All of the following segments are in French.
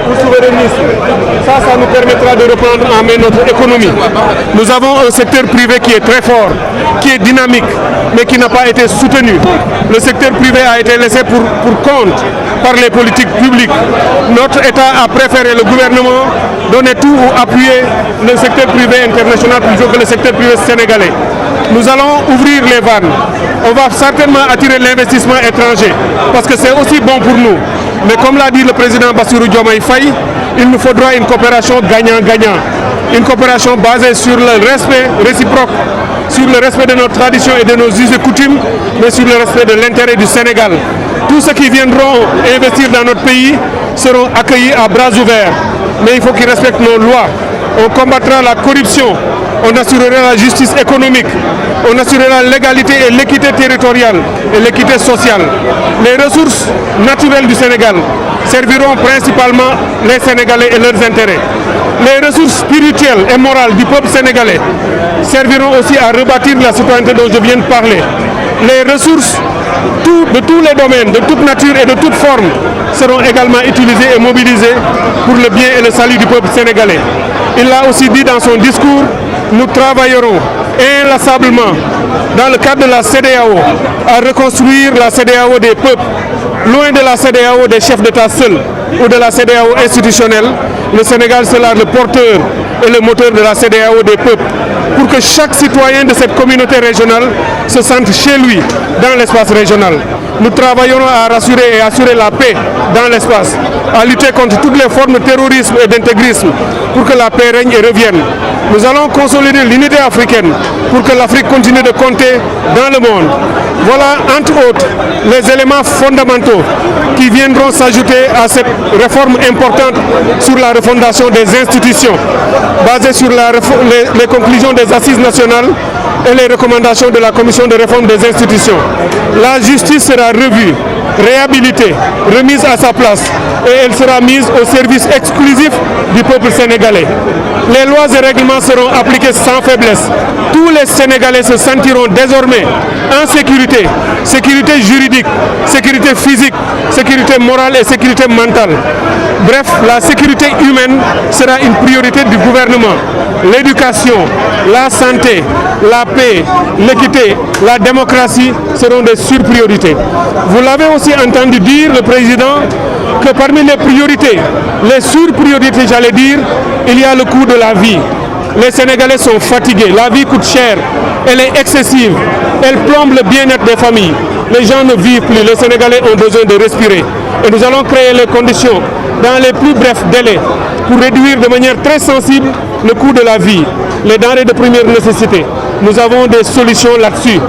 au souverainisme. Ça nous permettra de reprendre en main notre économie. Nous avons un secteur privé qui est très fort, qui est dynamique, mais qui n'a pas été soutenu. Le secteur privé a été laissé pour compte par les politiques publiques. Notre État a préféré, le gouvernement, donner tout ou appuyer le secteur privé international plutôt que le secteur privé sénégalais. Nous allons ouvrir les vannes. On va certainement attirer l'investissement étranger parce que c'est aussi bon pour nous. Mais comme l'a dit le président Bassirou Diomaye Faye, il nous faudra une coopération gagnant-gagnant. Une coopération basée sur le respect réciproque, sur le respect de nos traditions et de nos us et coutumes, mais sur le respect de l'intérêt du Sénégal. Tous ceux qui viendront investir dans notre pays seront accueillis à bras ouverts. Mais il faut qu'ils respectent nos lois. On combattra la corruption, on assurera la justice économique, on assurera l'égalité et l'équité territoriale et l'équité sociale. Les ressources naturelles du Sénégal serviront principalement les Sénégalais et leurs intérêts. Les ressources spirituelles et morales du peuple sénégalais serviront aussi à rebâtir la citoyenneté dont je viens de parler. Les ressources de tous les domaines, de toute nature et de toute forme seront également utilisées et mobilisées pour le bien et le salut du peuple sénégalais. Il l'a aussi dit dans son discours, nous travaillerons inlassablement dans le cadre de la CEDEAO à reconstruire la CEDEAO des peuples, loin de la CEDEAO des chefs d'État seuls ou de la CEDEAO institutionnelle. Le Sénégal sera le porteur et le moteur de la CEDEAO des peuples, pour que chaque citoyen de cette communauté régionale se sente chez lui dans l'espace régional. Nous travaillerons à rassurer et assurer la paix dans l'espace, à lutter contre toutes les formes de terrorisme et d'intégrisme pour que la paix règne et revienne. Nous allons consolider l'unité africaine pour que l'Afrique continue de compter dans le monde. Voilà, entre autres, les éléments fondamentaux qui viendront s'ajouter à cette réforme importante sur la refondation des institutions, basée sur les conclusions des assises nationales et les recommandations de la commission de réforme des institutions. La justice sera revue, réhabilitée, remise à sa place et elle sera mise au service exclusif du peuple sénégalais. Les lois et règlements seront appliqués sans faiblesse. Tous les Sénégalais se sentiront désormais en sécurité, sécurité juridique, sécurité physique, sécurité morale et sécurité mentale. Bref, la sécurité humaine sera une priorité du gouvernement. L'éducation, la santé, la paix, l'équité, la démocratie seront des surpriorités. Vous l'avez aussi entendu dire, le président, que parmi les priorités, les surpriorités, j'allais dire, il y a le coût de la vie. Les Sénégalais sont fatigués, la vie coûte cher, elle est excessive, elle plombe le bien-être des familles. Les gens ne vivent plus, les Sénégalais ont besoin de respirer. Et nous allons créer les conditions dans les plus brefs délais pour réduire de manière très sensible le coût de la vie, les denrées de première nécessité. Nous avons des solutions là-dessus,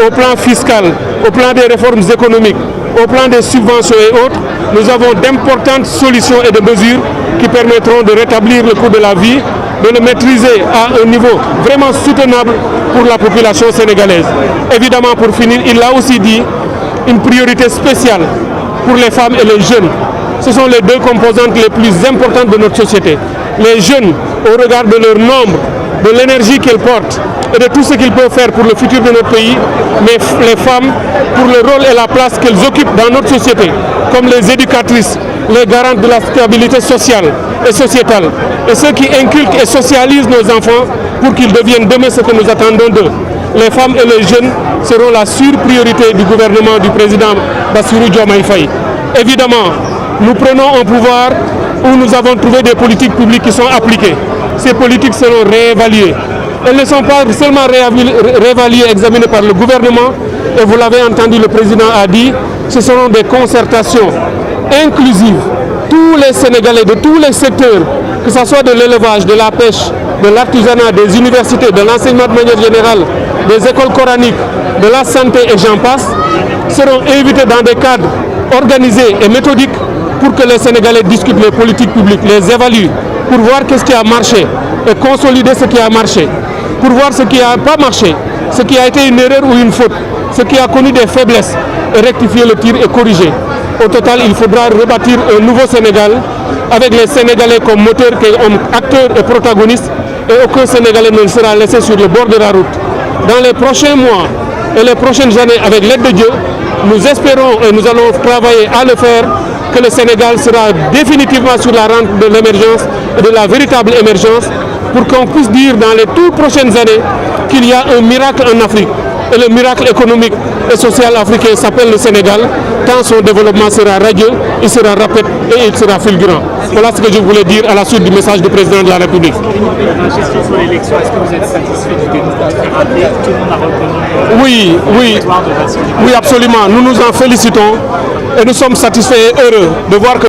au plan fiscal, au plan des réformes économiques, au plan des subventions et autres. Nous avons d'importantes solutions et de mesures qui permettront de rétablir le coût de la vie, de le maîtriser à un niveau vraiment soutenable pour la population sénégalaise. Évidemment, pour finir, il l'a aussi dit, une priorité spéciale pour les femmes et les jeunes. Ce sont les deux composantes les plus importantes de notre société. Les jeunes, au regard de leur nombre, de l'énergie qu'ils portent et de tout ce qu'ils peuvent faire pour le futur de notre pays, mais les femmes, pour le rôle et la place qu'elles occupent dans notre société, comme les éducatrices, les garantes de la stabilité sociale et sociétale, et ceux qui inculquent et socialisent nos enfants pour qu'ils deviennent demain ce que nous attendons d'eux. Les femmes et les jeunes seront la surpriorité du gouvernement du président Bassirou Diomaye Faye. Évidemment, nous prenons un pouvoir où nous avons trouvé des politiques publiques qui sont appliquées. Ces politiques seront réévaluées. Elles ne sont pas seulement réévaluées, examinées par le gouvernement, et vous l'avez entendu, le président a dit, ce seront des concertations inclusives. Tous les Sénégalais de tous les secteurs, que ce soit de l'élevage, de la pêche, de l'artisanat, des universités, de l'enseignement de manière générale, des écoles coraniques, de la santé et j'en passe, seront invités dans des cadres organisés et méthodiques pour que les Sénégalais discutent les politiques publiques, les évaluent, pour voir qu'est-ce qui a marché et consolider ce qui a marché, pour voir ce qui n'a pas marché, ce qui a été une erreur ou une faute, ce qui a connu des faiblesses et rectifier le tir et corriger. Au total, il faudra rebâtir un nouveau Sénégal avec les Sénégalais comme moteur, comme acteurs et protagonistes, et aucun Sénégalais ne sera laissé sur le bord de la route. Dans les prochains mois et les prochaines années, avec l'aide de Dieu, nous espérons et nous allons travailler à le faire que le Sénégal sera définitivement sur la rampe de l'émergence, de la véritable émergence, pour qu'on puisse dire dans les toutes prochaines années qu'il y a un miracle en Afrique. Et le miracle économique et social africain s'appelle le Sénégal, tant son développement sera radieux, il sera rapide et il sera fulgurant. Voilà ce que je voulais dire à la suite du message du président de la République. La gestion sur l'élection, est-ce que vous êtes satisfait du dénouement qui est rappelé? Tout le monde a reconnu oui, absolument. Nous nous en félicitons et nous sommes satisfaits et heureux de voir que